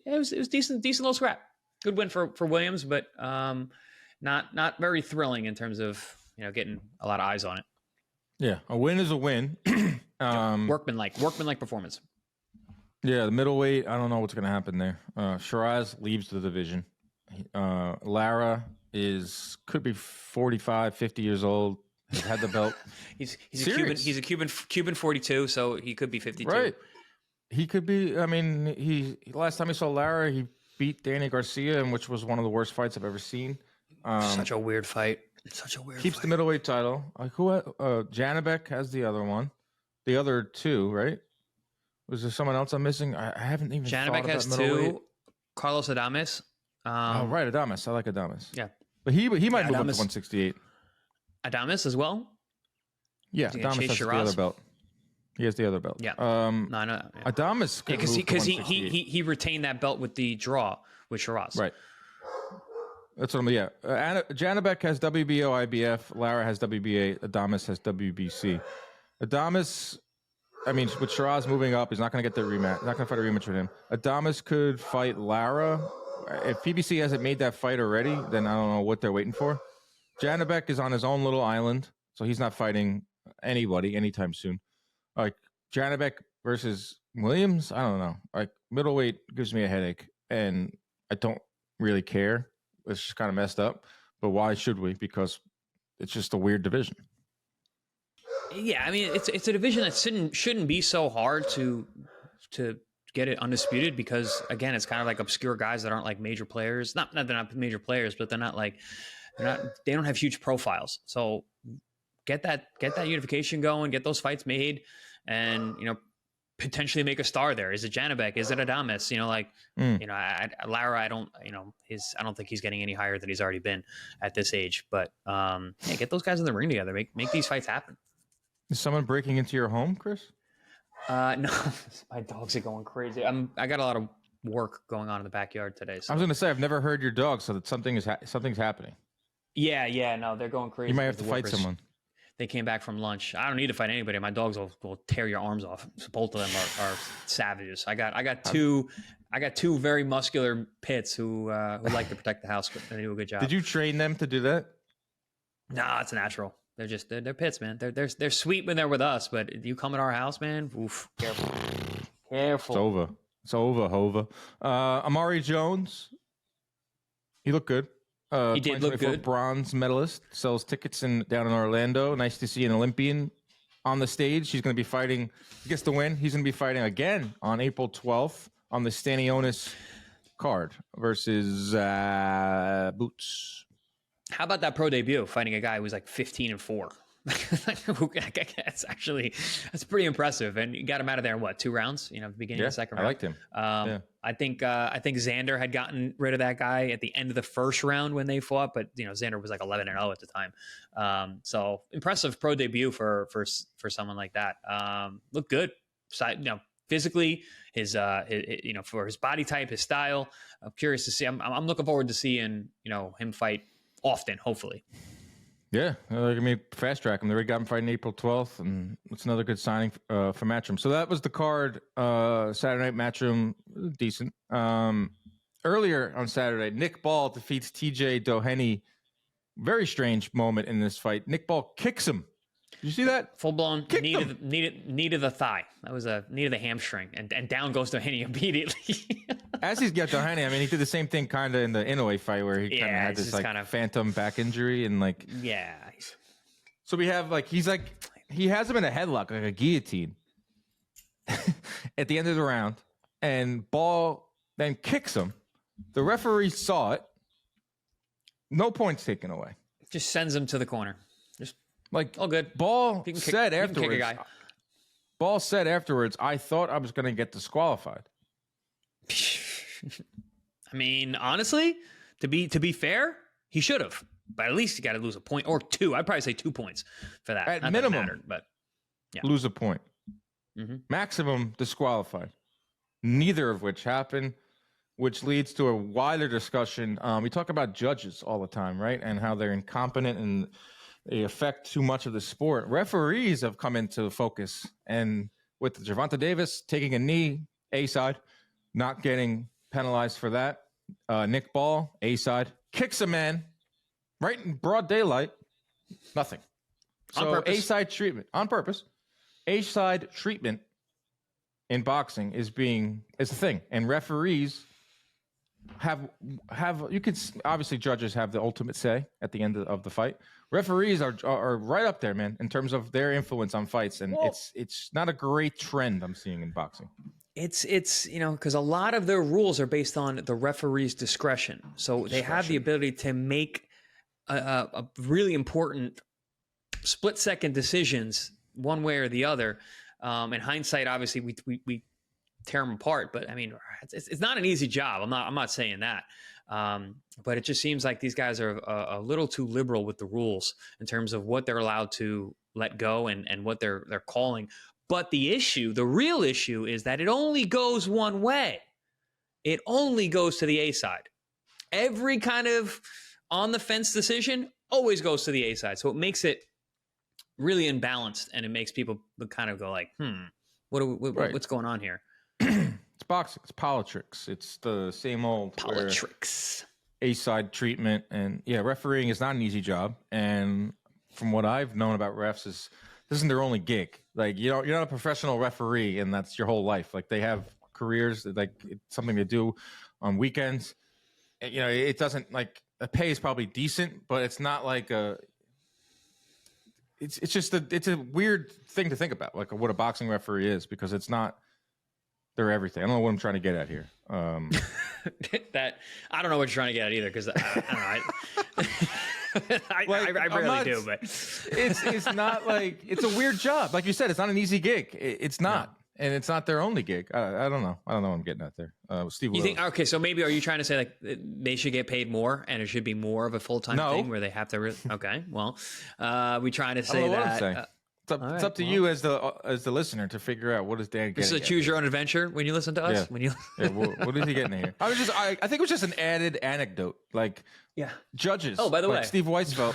it was decent little scrap. good win for Williams, but not very thrilling in terms of getting a lot of eyes on it. Yeah, a win is a win. Workmanlike performance. Yeah, the middleweight, I don't know what's going to happen there. Shiraz leaves the division. Lara could be 45, 50 years old. He's had the belt. he's a Cuban 42, so he could be 52. Right. He could be. I mean, last time he saw Lara, he beat Danny Garcia, which was one of the worst fights I've ever seen. Such a weird fight. Keeps the middleweight title. Janabek has the other one. The other two, right? Was there someone else I'm missing? I haven't even thought about has middleweight. 2. Carlos Adames. Right, Adames. I like Adames. Yeah. But he might move up to 168. Adames as well? Yeah, Adames has the other belt. He has the other belt. Yeah. No, yeah. Adames because he retained that belt with the draw with Shiraz. Right. That's what I'm. Yeah. Janabek has WBO, IBF. Lara has WBA. Adames has WBC. Adames, I mean, with Shiraz moving up, he's not going to get the rematch. Not going to fight a rematch with him. Adames could fight Lara. If PBC hasn't made that fight already, then I don't know what they're waiting for. Janabek is on his own little island, so he's not fighting anybody anytime soon. Like Janabek versus Williams, I don't know. Like middleweight gives me a headache, and I don't really care. It's just kind of messed up. But why should we? Because it's just a weird division. Yeah, I mean, it's a division that shouldn't be so hard to get it undisputed because again, it's kind of like obscure guys that aren't like major players. Not that they're not major players, but they don't have huge profiles. So get that unification going, get those fights made, and potentially make a star there. Is it Janabek? Is it Adames? Lara, I don't think he's getting any higher than he's already been at this age. But get those guys in the ring together. Make these fights happen. Is someone breaking into your home, Chris? No, my dogs are going crazy. I got a lot of work going on in the backyard today. So. I was going to say I've never heard your dog, so that something's happening. Yeah, no, they're going crazy. You might have to fight someone. They came back from lunch. I don't need to fight anybody. My dogs will tear your arms off. So both of them are savages. I got two very muscular pits who like to protect the house. They do a good job. Did you train them to do that? No, it's natural. They're pits, man. They're sweet when they're with us, but you come in our house, man. Oof, careful. It's over, Hova. Amari Jones, he looked good. He did look good. Bronze medalist, sells tickets down in Orlando. Nice to see an Olympian on the stage. He's going to be fighting. He gets the win. He's going to be fighting again on April 12th on the Stanionis card versus Boots. How about that pro debut, fighting a guy who was like 15-4? That's pretty impressive. And you got him out of there in what, 2 rounds? The beginning of the second round. I liked him. I think Xander had gotten rid of that guy at the end of the first round when they fought, but Xander was like 11-0 at the time. So impressive pro debut for someone like that. Looked good. Physically, his for his body type, his style. I'm curious to see. I'm looking forward to seeing him fight often, hopefully. Yeah, they're going to fast track him. They already got him fighting April 12th, and it's another good signing for Matchroom. So that was the card. Saturday night Matchroom, decent. Earlier on Saturday, Nick Ball defeats TJ Doheny. Very strange moment in this fight. Nick Ball kicks him. Did you see that? Full blown knee to the thigh. That was a knee to the hamstring, and down goes Doheny immediately. As he's got Doheny, I mean, he did the same thing kind of in the Inoue fight where he kind of had this phantom back injury and So we have he has him in a headlock, like a guillotine, at the end of the round, and Ball then kicks him. The referee saw it. No points taken away. Just sends him to the corner. All good. Ball said afterwards, I thought I was going to get disqualified. I mean, honestly, to be fair, he should have. But at least you got to lose a point or 2. I'd probably say 2 points for that. At minimum, mattered, but yeah. Lose a point. Mm-hmm. Maximum disqualified. Neither of which happened, which leads to a wider discussion. We talk about judges all the time, right? And how they're incompetent and they affect too much of the sport. Referees have come into focus, and with Gervonta Davis taking a knee, A side, not getting penalized for that. Nick Ball, A-side, kicks a man right in broad daylight. Nothing. So A-side treatment on purpose. A-side treatment in boxing is a thing, and referees have you could obviously judges have the ultimate say at the end of the fight. Referees are right up there, man, in terms of their influence on fights, and it's not a great trend I'm seeing in boxing. It's because a lot of their rules are based on the referee's discretion, so they have the ability to make a really important split-second decisions one way or the other. In hindsight, obviously, we tear them apart, but I mean, it's not an easy job. I'm not saying that, but it just seems like these guys are a little too liberal with the rules in terms of what they're allowed to let go and what they're calling. But the real issue, is that it only goes one way. It only goes to the A side. Every kind of on the fence decision always goes to the A side, so it makes it really imbalanced, and it makes people kind of go like, what's going on here? It's boxing. It's politics. It's the same old politics. A-side treatment, and refereeing is not an easy job. And from what I've known about refs, this isn't their only gig. Like, you're not a professional referee, and that's your whole life. Like, they have careers. Like, it's something to do on weekends. And, it doesn't, like, the pay is probably decent, but it's not like a. It's just it's a weird thing to think about, like what a boxing referee is, because it's not. They're everything. I don't know what I'm trying to get at here. That I don't know what you're trying to get at either, because I don't know. I rarely do, but it's not like it's a weird job. Like you said, it's not an easy gig. It's not, and it's not their only gig. I don't know. I don't know what I'm getting at there. Steve, you think? Okay, so maybe are you trying to say like they should get paid more, and it should be more of a full-time thing where they have to? Okay, well, we trying to say that. It's up to you as the listener to figure out what is Dan getting. This is a choose your own adventure when you listen to us. Yeah. What is he getting here? I think it was just an added anecdote. Like, judges. Oh, by the way, Steve Weisfeld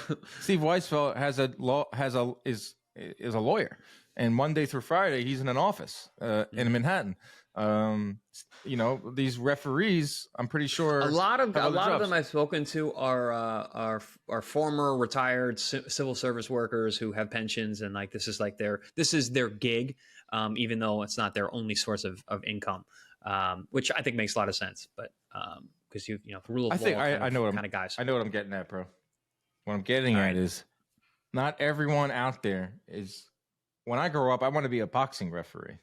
is a lawyer, and Monday through Friday he's in an office in Manhattan. These referees, I'm pretty sure a lot of them I've spoken to are former retired civil service workers who have pensions, and like this is their gig, even though it's not their only source of income, which I think makes a lot of sense. But because the rule of law, I know what I'm getting at, bro. What I'm getting at is not everyone out there is. When I grow up, I want to be a boxing referee.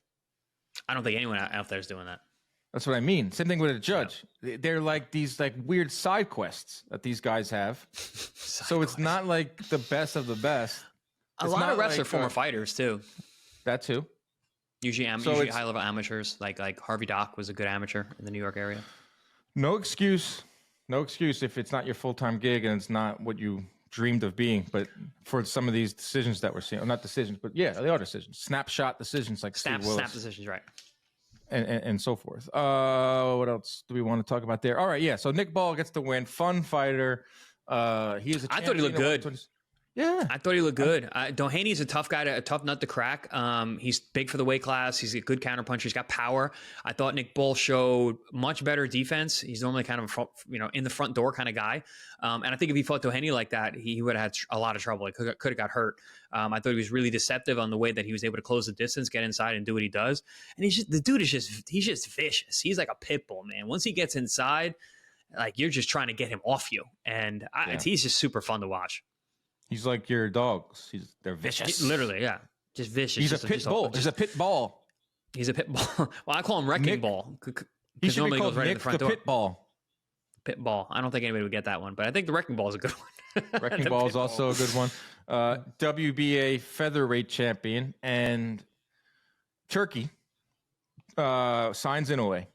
I don't think anyone out there is doing that. That's what I mean. Same thing with a judge. They're like these like weird side quests that these guys have. So it's not like the best of the best. A lot of refs are former fighters too. That too. Usually high level amateurs. Like Harvey Dock was a good amateur in the New York area. No excuse if it's not your full-time gig and it's not what you dreamed of being. But for some of these decisions that we're seeing, or not decisions, but they are decisions. Snapshot decisions, like snap decisions, right? And so forth. What else do we want to talk about there? All right, yeah. So Nick Ball gets the win. Fun fighter. He is. I thought he looked good. Yeah, I thought he looked good. Dohany's a tough guy, a tough nut to crack. He's big for the weight class. He's a good counterpuncher. He's got power. I thought Nick Ball showed much better defense. He's normally kind of in the front door kind of guy. And I think if he fought Doheny like that, he would have had a lot of trouble. He could have got hurt. I thought he was really deceptive on the way that he was able to close the distance, get inside, and do what he does. And he's just vicious. He's like a pit bull, man. Once he gets inside, like you're just trying to get him off you. And he's just super fun to watch. He's like your dogs. They're vicious. Literally, yeah. Just vicious. He's a pit bull. He's a pit ball. He's a pit ball. Well, I call him Wrecking Ball. He should normally be called goes right Nick in the front door. Pit ball. Pit ball. I don't think anybody would get that one, but I think the Wrecking Ball is a good one. Wrecking Ball is also a good one. WBA featherweight champion and Turkey signs Inoue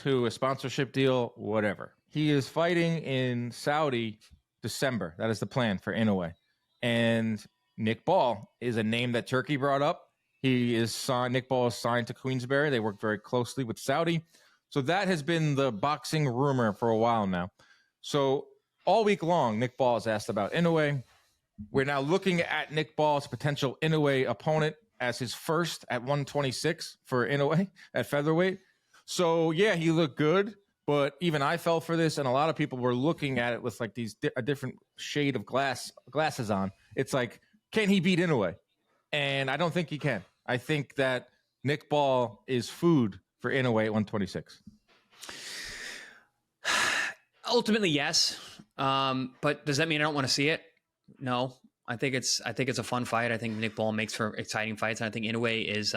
to a sponsorship deal, whatever. He is fighting in Saudi December. That is the plan for Inoue. And Nick Ball is a name that Turkey brought up. Nick Ball is signed to Queensberry. They work very closely with Saudi. So that has been the boxing rumor for a while now. So all week long, Nick Ball is asked about Inoue. We're now looking at Nick Ball's potential Inoue opponent as his first at 126 for Inoue at featherweight. So, yeah, he looked good. But even I fell for this, and a lot of people were looking at it with like a different shade of glasses on. It's like, can he beat Inoue? And I don't think he can. I think that Nick Ball is food for Inoue at 126. Ultimately, yes. But does that mean I don't want to see it? No. I think it's a fun fight. I think Nick Ball makes for exciting fights, and I think Inoue is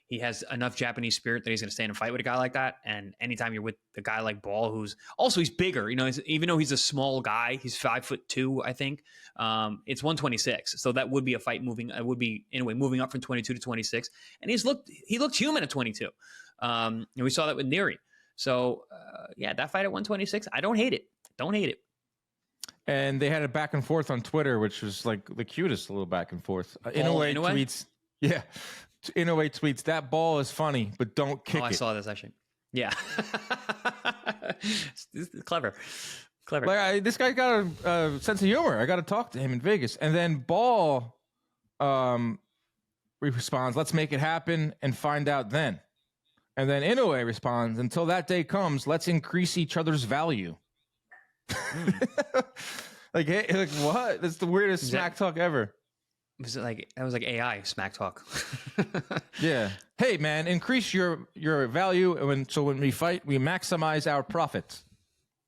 he has enough Japanese spirit that he's going to stand and fight with a guy like that. And anytime you're with a guy like Ball, he's bigger, even though he's a small guy, he's 5'2", I think. It's 126, so that would be a fight moving. It would be Inoue moving up from 22 to 26, and he looked human at 22. And we saw that with Neri. So that fight at 126, I don't hate it. Don't hate it. And they had a back and forth on Twitter, which was like the cutest little back and forth. Inoue tweets, Inoue tweets, that ball is funny, but don't kick it. I saw this actually. Yeah. This is clever. Like, this guy got a sense of humor. I got to talk to him in Vegas. And then Ball responds, let's make it happen and find out then. And then Inoue responds, until that day comes, let's increase each other's value. Like what? That's the weirdest smack talk ever. Was it like that was like AI smack talk? Yeah. Hey man, increase your value, and when we fight, we maximize our profits.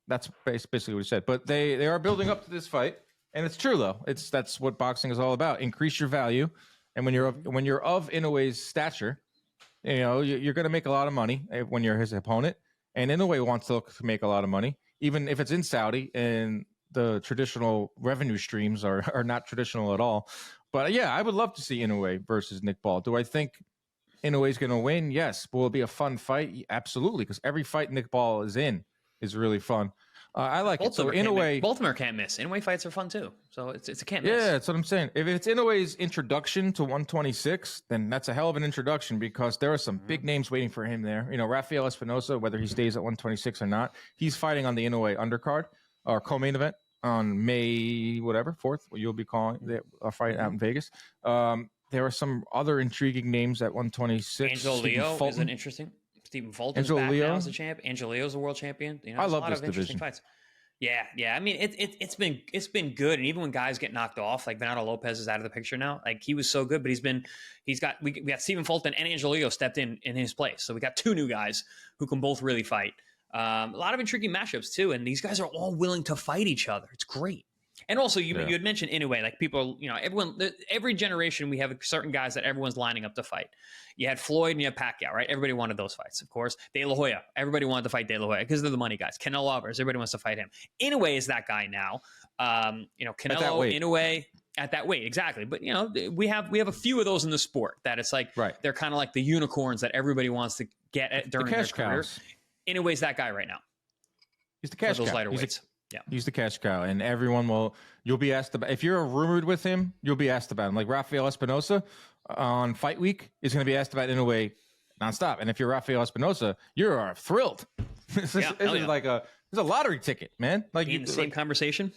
That's basically what he said. But they are building up to this fight, and it's true though. That's what boxing is all about. Increase your value, and when you're of Inoue's stature, you're going to make a lot of money when you're his opponent. And Inoue wants to make a lot of money, even if it's in Saudi and the traditional revenue streams are not traditional at all. But yeah, I would love to see Inoue versus Nick Ball. Do I think Inoue's going to win? Yes. Will it be a fun fight? Absolutely, because every fight Nick Ball is in is really fun. I like it. So Inoue, Baltimore can't miss. Inoue fights are fun too. So it's a can't miss. Yeah, that's what I'm saying. If it's Inoue's introduction to 126, then that's a hell of an introduction because there are some big names waiting for him there. Rafael Espinosa, whether he stays at 126 or not, he's fighting on the Inoue undercard or co-main event on May 4th. What you'll be calling a fight out in Vegas. There are some other intriguing names at 126. Angelo Leo is an interesting. Stephen Fulton's back now as a champ. Angelo Leo's a world champion. I love this division. Fights. Yeah. I mean, it's been good, and even when guys get knocked off, like Bernardo Lopez is out of the picture now. Like he was so good, but we got Stephen Fulton and Angelo Leo stepped in his place, so we got two new guys who can both really fight. A lot of intriguing matchups too, and these guys are all willing to fight each other. It's great. And also, you had mentioned Inoue, like people, every generation we have certain guys that everyone's lining up to fight. You had Floyd and you had Pacquiao, right? Everybody wanted those fights, of course. De La Hoya, everybody wanted to fight De La Hoya because they're the money guys. Canelo Alvarez, everybody wants to fight him. Inoue is that guy now. Canelo, Inoue at that weight, exactly. But we have a few of those in the sport that it's like they're kind of like the unicorns that everybody wants to get at during their career. Inoue's that guy right now. He's the cash cow. Those lighter weights. Yeah, he's the cash cow, and you'll be asked about, if you're rumored with him, you'll be asked about him. Like Rafael Espinosa on Fight Week is going to be asked about Inoue nonstop. And if you're Rafael Espinosa, you're thrilled. This is like it's a lottery ticket, man. Like in the same conversation.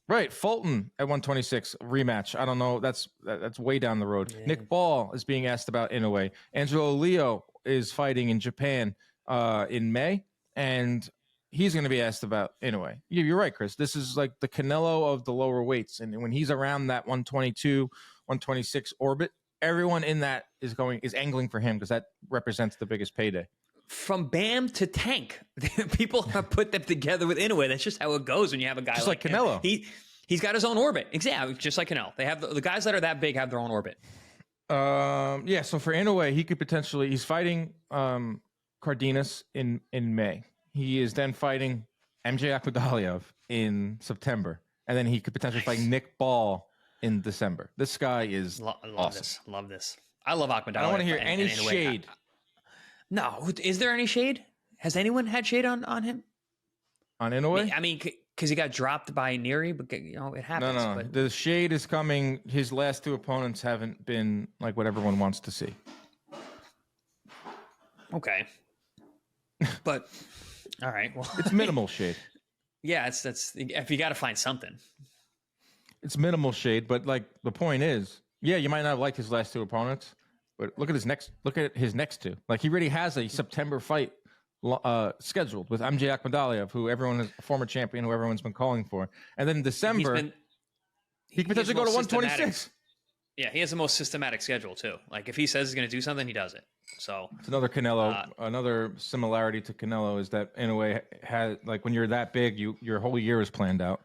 Right. Fulton at 126 rematch. I don't know. That's way down the road. Yeah. Nick Ball is being asked about Inoue. Angelo Leo is fighting in Japan in May, and he's going to be asked about Inoue. You're right, Chris. This is like the Canelo of the lower weights. And when he's around that 122, 126 orbit, everyone in that is angling for him because that represents the biggest payday. From Bam to Tank, people have put them together with Inoue. That's just how it goes when you have a guy just like Canelo. Him. He's got his own orbit. Exactly, just like Canelo. They have the guys that are that big have their own orbit. So for Inoue, he's fighting Cardenas in May. He is then fighting MJ Akudaliev in September, and then he could potentially fight Nick Ball in December. This guy is awesome. Love this. I love Akudaliev. I don't want to hear any shade. No, is there any shade? Has anyone had shade on him? On Inoue? I mean, because he got dropped by Neri, but it happens. No. But the shade is coming. His last two opponents haven't been like what everyone wants to see. Okay, but. All right. Well, it's minimal shade. Yeah, that's if you got to find something. It's minimal shade, but like the point is, you might not have liked his last two opponents, but look at his next two. Like he already has a September fight scheduled with MJ Akhmadaliev, who everyone is a former champion, who everyone's been calling for. And then in December, he could potentially go to 126. Yeah, he has the most systematic schedule too. Like if he says he's going to do something, he does it. So it's another Canelo. Another similarity to Canelo is that Inoue has, like, when you're that big, your whole year is planned out.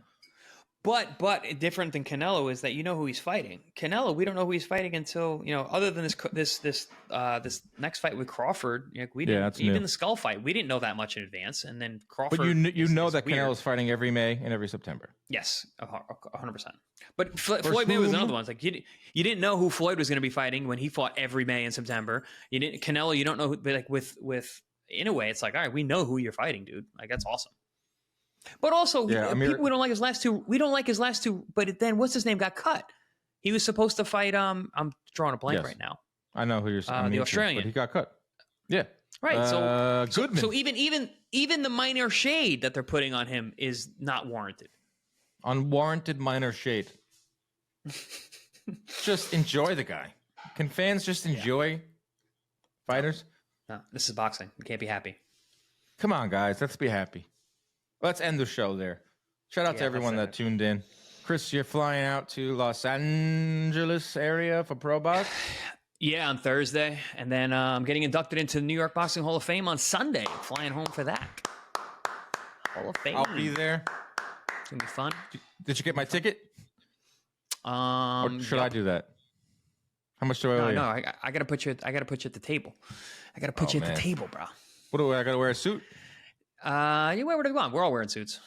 But different than Canelo is that you know who he's fighting. Canelo, we don't know who he's fighting until, other than this next fight with Crawford. We didn't, even the Skull fight, we didn't know that much in advance. And then Crawford. But you know that Canelo's fighting every May and every September. Yes, 100%. But Floyd Mayweather was another one. It's like you didn't know who Floyd was going to be fighting when he fought every May and September. Canelo, you don't know who, but like with Inoue, it's like, all right, we know who you're fighting, dude. Like that's awesome. But also, people, we don't like his last two. We don't like his last two. But then, what's his name? Got cut. He was supposed to fight. I'm drawing a blank right now. I know who you're saying. The Australian. But he got cut. Yeah. Right. Goodman. So even the minor shade that they're putting on him is not warranted. Unwarranted minor shade. Just enjoy the guy. Can fans just enjoy fighters? No, this is boxing. You can't be happy. Come on, guys. Let's be happy. Let's end the show there. Shout out to everyone that tuned in. Chris, you're flying out to Los Angeles area for Pro Box? Yeah, on Thursday. And then I'm getting inducted into the New York Boxing Hall of Fame on Sunday. Flying home for that. Hall of Fame. I'll be there. It's going to be fun. Did you get my ticket? Or should I do that? How much do I owe you? No, I got to put you at the table. I got to put you at the table, bro. What do I got to wear a suit? You wear whatever you want. We're all wearing suits.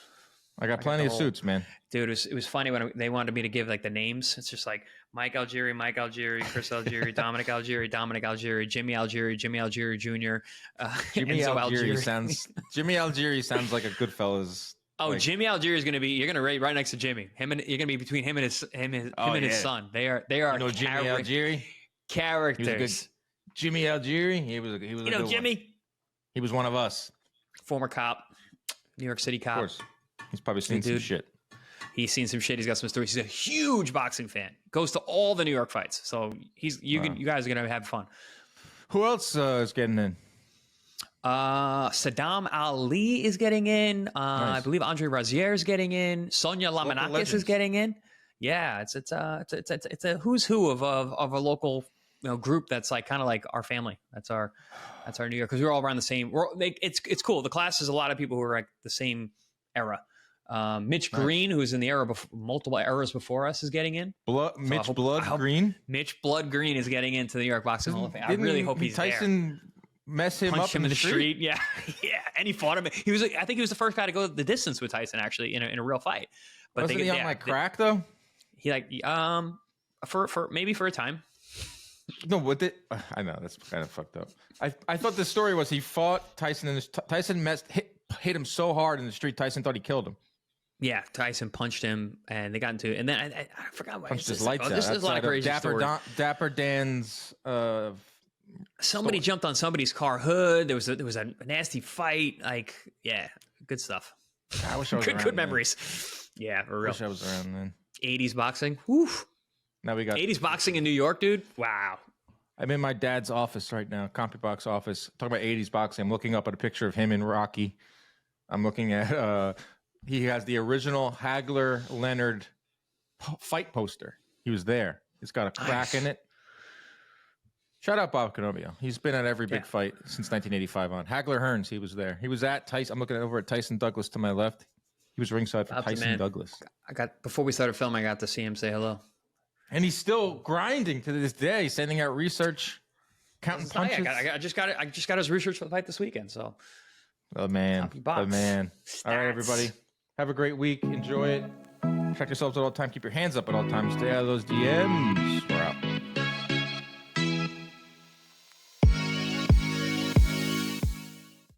I got plenty of suits, man. Dude, it was funny when they wanted me to give like the names. It's just like Mike Algieri, Chris Algieri, Dominic Algieri, Jimmy Algieri Jr. Jimmy Algieri sounds like a Goodfellas. Oh, like, Jimmy Algieri is gonna be. You're gonna rate right next to Jimmy. You're gonna be between him and his son. They are. Jimmy Algieri characters. Jimmy Algieri. He was. Jimmy. One. He was one of us. Former cop, New York City cop. Of course. He's probably seen some shit. He's seen some shit. He's got some stories. He's a huge boxing fan. Goes to all the New York fights. So you guys are gonna have fun. Who else is getting in? Saddam Ali is getting in. Nice. I believe Andre Razier is getting in. Sonia Lamanakis is getting in. Yeah, it's a who's who of a local group that's like kind of like our family. That's our New York, because we're all around the same. It's cool. The class is a lot of people who are like the same era. Mitch Green, who's in the era multiple eras before us, is getting in. Mitch Green is getting into the New York Boxing Hall of Fame. I really hope he's Tyson there. Mess him Punch up him in the street. Yeah, and he fought him. He was, I think, he was the first guy to go the distance with Tyson, actually, in a real fight. But wasn't he on like crack though? He for maybe for a time. No, what did I know? That's kind of fucked up. I thought the story was he fought Tyson and Tyson hit him so hard in the street. Tyson thought he killed him. Yeah, Tyson punched him, and they got into it. And then I forgot why. Punched his lights out. There's a lot of crazy stories. Dapper Dan's. Somebody jumped on somebody's car hood. There was a nasty fight. Like, yeah, good stuff. I wish I was around. Good memories. Yeah, for real. I wish I was around then. 80s boxing. Woof. Now we got 80s boxing in New York, dude. Wow. I'm in my dad's office right now, CompuBox office. Talking about 80s boxing. I'm looking up at a picture of him in Rocky. I'm looking at he has the original Hagler Leonard fight poster. He was there. It's got a crack in it. Shout out Bob Canobio. He's been at every big fight since 1985 on. Hagler Hearns, he was there. He was at Tyson. I'm looking over at Tyson Douglas to my left. He was ringside for Tyson Douglas. Before we started filming, I got to see him say hello. And he's still grinding to this day, sending out research, counting punches. I just got his research for the fight this weekend. So, the man. All right, everybody. Have a great week. Enjoy it. Check yourselves at all times. Keep your hands up at all times. Stay out of those DMs.